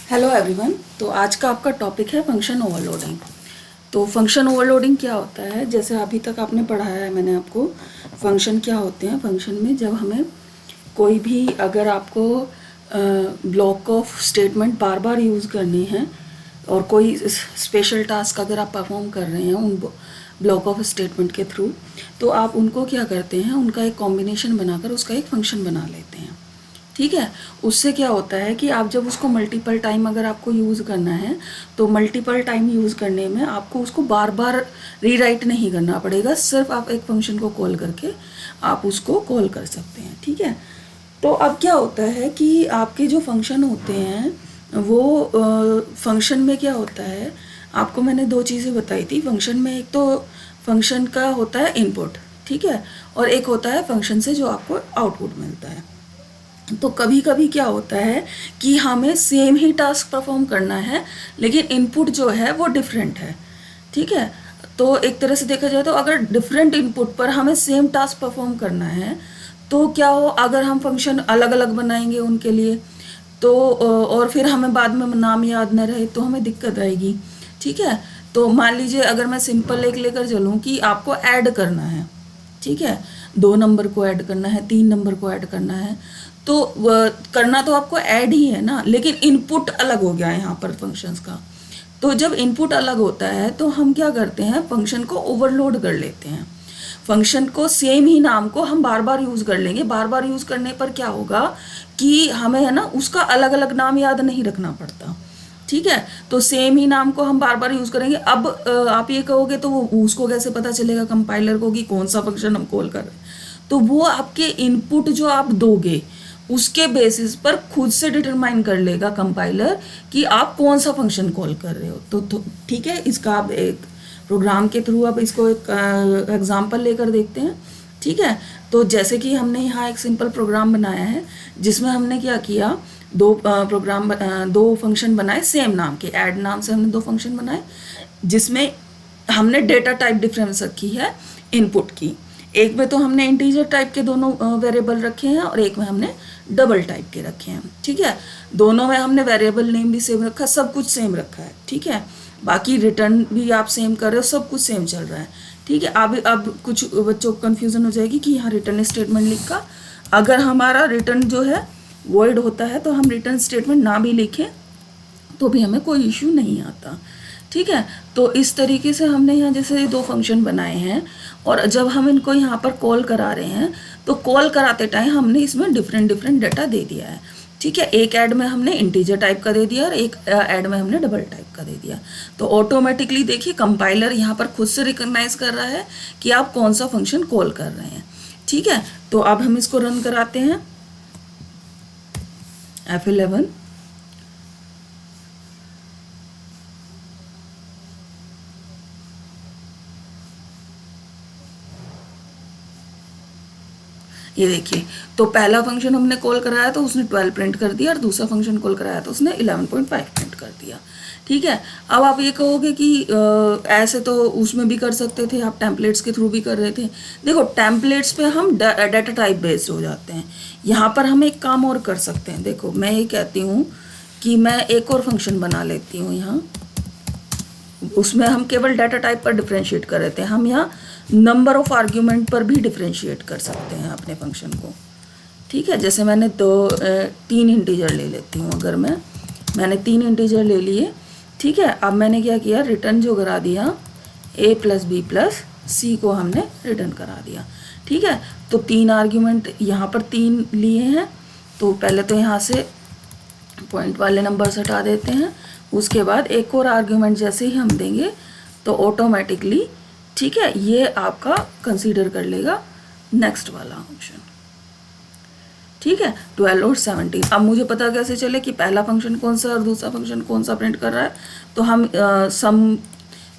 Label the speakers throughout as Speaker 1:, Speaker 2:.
Speaker 1: Hello everyone. तो आज का आपका टॉपिक है फंक्शन ओवरलोडिंग। तो फंक्शन ओवरलोडिंग क्या होता है, जैसे अभी तक आपने पढ़ाया है मैंने आपको, फंक्शन क्या होते हैं। फंक्शन में जब हमें कोई भी, अगर आपको block of statement bar bar use करनी है और कोई स्पेशल टास्क अगर आप परफॉर्म कर रहे हैं उन ब्लॉक ऑफ स्टेटमेंट के थ्रू, तो आप उनको क्या करते हैं, उनका एक कॉम्बिनेशन बनाकर उसका एक फंक्शन बना लेते हैं। ठीक है। उससे क्या होता है कि आप जब उसको मल्टीपल टाइम अगर आपको यूज़ करना है, तो मल्टीपल टाइम यूज़ करने में आपको उसको बार बार रीराइट नहीं करना पड़ेगा। सिर्फ आप एक फंक्शन को कॉल करके आप उसको कॉल कर सकते हैं। ठीक है। तो अब क्या होता है कि आपके जो फंक्शन होते हैं वो फंक्शन में क्या होता है, आपको मैंने दो चीज़ें बताई थी। फंक्शन में एक तो फंक्शन का होता है इनपुट, ठीक है, और एक होता है फंक्शन से जो आपको आउटपुट मिलता है। तो कभी कभी क्या होता है कि हमें सेम ही टास्क परफॉर्म करना है लेकिन इनपुट जो है वो डिफरेंट है। ठीक है। तो एक तरह से देखा जाए तो अगर डिफरेंट इनपुट पर हमें सेम टास्क परफॉर्म करना है तो क्या हो, अगर हम फंक्शन अलग अलग बनाएंगे उनके लिए तो और फिर हमें बाद में नाम याद न रहे तो हमें दिक्कत आएगी। ठीक है। तो मान लीजिए अगर मैं सिंपल एक लेकर चलूँ कि आपको ऐड करना है, ठीक है, 2 नंबर को ऐड करना है, 3 नंबर को ऐड करना है, तो करना तो आपको ऐड ही है ना, लेकिन इनपुट अलग हो गया है यहाँ पर फंक्शंस का। तो जब इनपुट अलग होता है तो हम क्या करते हैं, फंक्शन को ओवरलोड कर लेते हैं। फंक्शन को सेम ही नाम को हम बार बार यूज़ कर लेंगे। बार बार यूज़ करने पर क्या होगा कि हमें है ना उसका अलग अलग नाम याद नहीं रखना पड़ता। ठीक है। तो सेम ही नाम को हम बार बार यूज़ करेंगे। अब आप ये कहोगे तो वो उसको कैसे पता चलेगा कंपाइलर को कि कौन सा फंक्शन हम कॉल कर रहे हैं। तो वो आपके इनपुट जो आप दोगे उसके बेसिस पर खुद से डिटरमाइन कर लेगा कंपाइलर कि आप कौन सा फंक्शन कॉल कर रहे हो। तो ठीक है, इसका आप एक प्रोग्राम के थ्रू आप इसको एक एग्जाम्पल लेकर देखते हैं। ठीक है। तो जैसे कि हमने यहाँ एक सिंपल प्रोग्राम बनाया है जिसमें हमने क्या किया, दो फंक्शन बनाए सेम नाम के, ऐड नाम से हमने 2 फंक्शन बनाए जिसमें हमने डेटा टाइप डिफरेंस रखी है इनपुट की। एक में तो हमने इंटीजर टाइप के दोनों वेरिएबल रखे हैं और एक में हमने डबल टाइप के रखे हैं। ठीक है। दोनों में हमने वेरिएबल नेम भी सेम रखा, सब कुछ सेम रखा है। ठीक है। बाकी रिटर्न भी आप सेम कर रहे हो, सब कुछ सेम चल रहा है। ठीक है। अब कुछ बच्चों को कन्फ्यूज़न हो जाएगी कि यहाँ रिटर्न स्टेटमेंट लिखा, अगर हमारा रिटर्न जो है वॉइड होता है तो हम रिटर्न स्टेटमेंट ना भी लिखें तो भी हमें कोई इश्यू नहीं आता। ठीक है। तो इस तरीके से हमने यहाँ जैसे 2 फंक्शन बनाए हैं और जब हम इनको यहाँ पर कॉल करा रहे हैं तो कॉल कराते टाइम हमने इसमें डिफरेंट डिफरेंट डाटा दे दिया है। ठीक है। एक ऐड में हमने इंटीजर टाइप का दे दिया और एक ऐड में हमने डबल टाइप का दे दिया। तो ऑटोमेटिकली देखिए कंपाइलर यहाँ पर खुद से रिकॉग्नाइज कर रहा है कि आप कौन सा फंक्शन कॉल कर रहे हैं। ठीक है। तो अब हम इसको रन कराते हैं F11। ये देखिए, तो पहला फंक्शन हमने कॉल कराया तो उसने 12 प्रिंट कर दिया और दूसरा फंक्शन कॉल कराया तो उसने 11.5 प्रिंट कर दिया। ठीक है। अब आप ये कहोगे कि ऐसे तो उसमें भी कर सकते थे, आप टेम्पलेट्स के थ्रू भी कर रहे थे। देखो टेम्पलेट्स पे हम डाटा टाइप बेस्ड हो जाते हैं, यहाँ पर हम एक काम और कर सकते हैं। देखो मैं ये कहती हूँ कि मैं एक और फंक्शन बना लेती हूँ यहाँ, उसमें हम केवल डाटा टाइप पर डिफ्रेंशिएट कर रहे थे। हम यहाँ नंबर ऑफ आर्ग्यूमेंट पर भी डिफ्रेंशिएट कर सकते हैं अपने फंक्शन को। ठीक है। जैसे मैंने 3 इंटीजर ले लेती हूँ, अगर मैंने 3 इंटीजर ले लिए। ठीक है। अब मैंने क्या किया, रिटर्न जो करा दिया a + b + c को हमने रिटर्न करा दिया। ठीक है। तो 3 आर्ग्यूमेंट यहाँ पर 3 लिए हैं, तो पहले तो यहाँ से पॉइंट वाले नंबर्स हटा देते हैं। उसके बाद एक और आर्ग्यूमेंट जैसे ही हम देंगे तो ऑटोमेटिकली, ठीक है, ये आपका कंसीडर कर लेगा नेक्स्ट वाला फंक्शन। ठीक है। 12 और 17। अब मुझे पता कैसे चले कि पहला फंक्शन कौन सा और दूसरा फंक्शन कौन सा प्रिंट कर रहा है, तो हम सम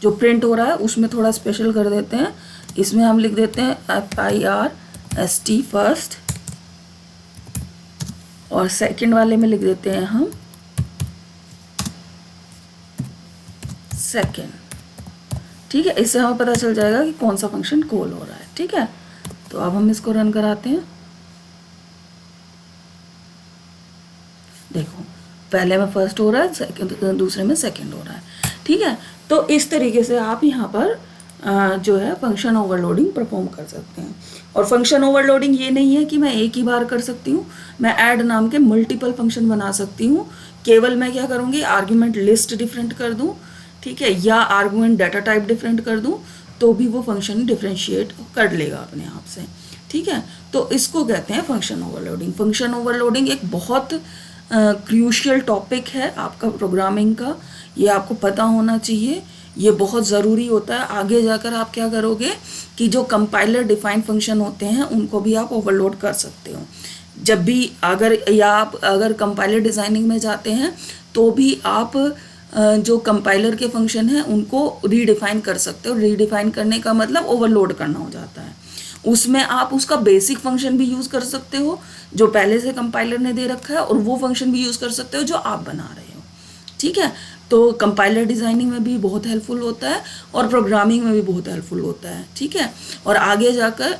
Speaker 1: जो प्रिंट हो रहा है उसमें थोड़ा स्पेशल कर देते हैं। इसमें हम लिख देते हैं FIRST फर्स्ट और सेकंड वाले में लिख देते हैं हम सेकंड। ठीक है। इससे हमें पता चल जाएगा कि कौन सा फंक्शन कॉल हो रहा है। ठीक है। तो अब हम इसको रन कराते हैं। देखो पहले में फर्स्ट हो रहा है, दूसरे में सेकंड हो रहा है, ठीक है। तो इस तरीके से आप यहाँ पर जो है फंक्शन ओवरलोडिंग परफॉर्म कर सकते हैं। और फंक्शन ओवरलोडिंग ये नहीं है कि मैं एक ही बार कर सकती हूँ, मैं ऐड नाम के मल्टीपल फंक्शन बना सकती हूँ। केवल मैं क्या करूँगी, आर्ग्यूमेंट लिस्ट डिफरेंट कर दूँ, ठीक है, या आर्ग्यूमेंट डाटा टाइप डिफरेंट कर दूँ, तो भी वो फंक्शन डिफरेंशिएट कर लेगा अपने आप से, ठीक है। तो इसको कहते हैं फंक्शन ओवरलोडिंग। फंक्शन ओवरलोडिंग एक बहुत क्रूशियल टॉपिक है आपका प्रोग्रामिंग का, ये आपको पता होना चाहिए, ये बहुत ज़रूरी होता है। आगे जाकर आप क्या करोगे कि जो कंपाइलर डिफाइंड फंक्शन होते हैं उनको भी आप ओवरलोड कर सकते हो। जब भी आप अगर कंपाइलर डिज़ाइनिंग में जाते हैं तो भी आप जो कंपाइलर के फंक्शन हैं उनको रीडिफाइन कर सकते हो। रीडिफाइन करने का मतलब ओवरलोड करना हो जाता है। उसमें आप उसका बेसिक फंक्शन भी यूज़ कर सकते हो जो पहले से कंपाइलर ने दे रखा है, और वो फंक्शन भी यूज़ कर सकते हो जो आप बना रहे हो, ठीक है। तो कंपाइलर डिज़ाइनिंग में भी बहुत हेल्पफुल होता है और प्रोग्रामिंग में भी बहुत हेल्पफुल होता है, ठीक है। और आगे जाकर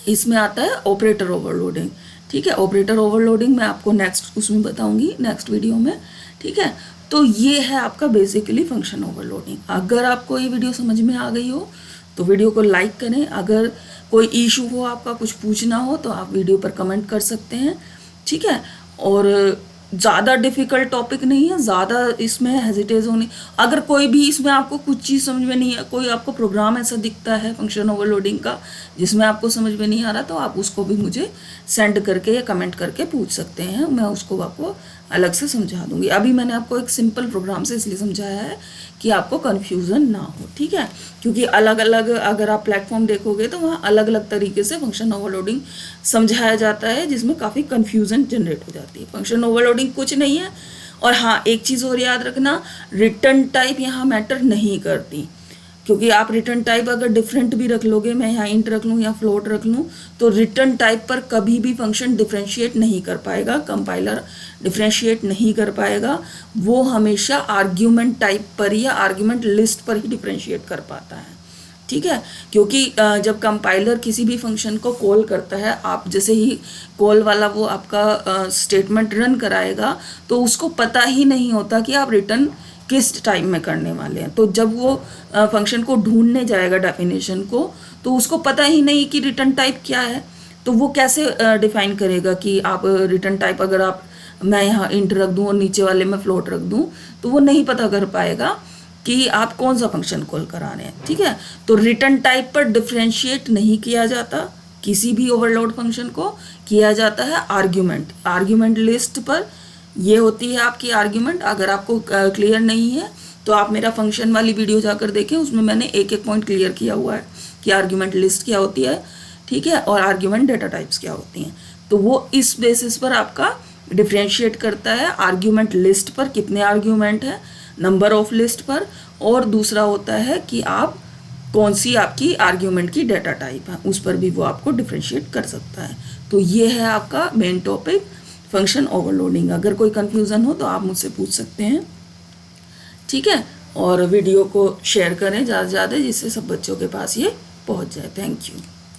Speaker 1: इसमें आता है ऑपरेटर ओवरलोडिंग, ठीक है। ऑपरेटर ओवरलोडिंग मैं आपको नेक्स्ट उसमें बताऊंगी, नेक्स्ट वीडियो में, ठीक है। तो ये है आपका बेसिकली फंक्शन ओवरलोडिंग। अगर आपको ये वीडियो समझ में आ गई हो तो वीडियो को लाइक करें। अगर कोई इशू हो, आपका कुछ पूछना हो, तो आप वीडियो पर कमेंट कर सकते हैं, ठीक है। और ज़्यादा डिफ़िकल्ट टॉपिक नहीं है, ज़्यादा इसमें हेजिटेज होनी। अगर कोई भी इसमें आपको कुछ चीज़ समझ में नहीं है, कोई आपको प्रोग्राम ऐसा दिखता है फंक्शन ओवरलोडिंग का जिसमें आपको समझ में नहीं आ रहा, तो आप उसको भी मुझे सेंड करके या कमेंट करके पूछ सकते हैं, मैं उसको आपको अलग से समझा दूंगी। अभी मैंने आपको एक सिंपल प्रोग्राम से इसलिए समझाया है कि आपको कन्फ्यूज़न ना हो, ठीक है। क्योंकि अलग अलग अगर आप प्लेटफॉर्म देखोगे तो वहाँ अलग अलग तरीके से फंक्शन ओवरलोडिंग समझाया जाता है, जिसमें काफ़ी कन्फ्यूज़न जनरेट हो जाती है। फंक्शन ओवरलोडिंग कुछ नहीं है। और हाँ, एक चीज़ और याद रखना, रिटर्न टाइप यहाँ मैटर नहीं करती, क्योंकि आप रिटर्न टाइप अगर डिफरेंट भी रख लोगे, मैं यहाँ इंट रख लूँ या फ्लोट रख लूँ, तो रिटर्न टाइप पर कभी भी फंक्शन डिफरेंशिएट नहीं कर पाएगा, कंपाइलर डिफरेंशिएट नहीं कर पाएगा। वो हमेशा आर्ग्यूमेंट टाइप पर या आर्ग्यूमेंट लिस्ट पर ही डिफरेंशिएट कर पाता है, ठीक है। क्योंकि जब कंपाइलर किसी भी फंक्शन को कॉल करता है, आप जैसे ही कॉल वाला वो आपका स्टेटमेंट रन कराएगा, तो उसको पता ही नहीं होता कि आप रिटर्न किस टाइम में करने वाले हैं। तो जब वो फंक्शन को ढूंढने जाएगा डेफिनेशन को, तो उसको पता ही नहीं कि रिटर्न टाइप क्या है, तो वो कैसे डिफाइन करेगा कि आप रिटर्न टाइप, अगर आप मैं यहाँ इंट रख दूँ और नीचे वाले में फ्लोट रख दूँ, तो वो नहीं पता कर पाएगा कि आप कौन सा फंक्शन कॉल करा रहे हैं, ठीक है। तो रिटर्न टाइप पर डिफरेंशिएट नहीं किया जाता, किसी भी ओवरलोड फंक्शन को किया जाता है आर्ग्यूमेंट लिस्ट पर। ये होती है आपकी आर्ग्यूमेंट। अगर आपको क्लियर नहीं है तो आप मेरा फंक्शन वाली वीडियो जाकर देखें, उसमें मैंने एक एक पॉइंट क्लियर किया हुआ है कि आर्ग्यूमेंट लिस्ट क्या होती है, ठीक है, और आर्ग्यूमेंट डेटा टाइप्स क्या होती हैं। तो वो इस बेसिस पर आपका डिफ्रेंशिएट करता है, आर्ग्यूमेंट लिस्ट पर कितने आर्ग्यूमेंट है, नंबर ऑफ लिस्ट पर, और दूसरा होता है कि आप कौन सी आपकी आर्ग्यूमेंट की डेटा टाइप है, उस पर भी वो आपको डिफ्रेंशिएट कर सकता है। तो ये है आपका मेन टॉपिक फंक्शन ओवरलोडिंग। अगर कोई कन्फ्यूज़न हो तो आप मुझसे पूछ सकते हैं, ठीक है। और वीडियो को शेयर करें ज़्यादा से ज़्यादा, जिससे सब बच्चों के पास ये पहुंच जाए। Thank you.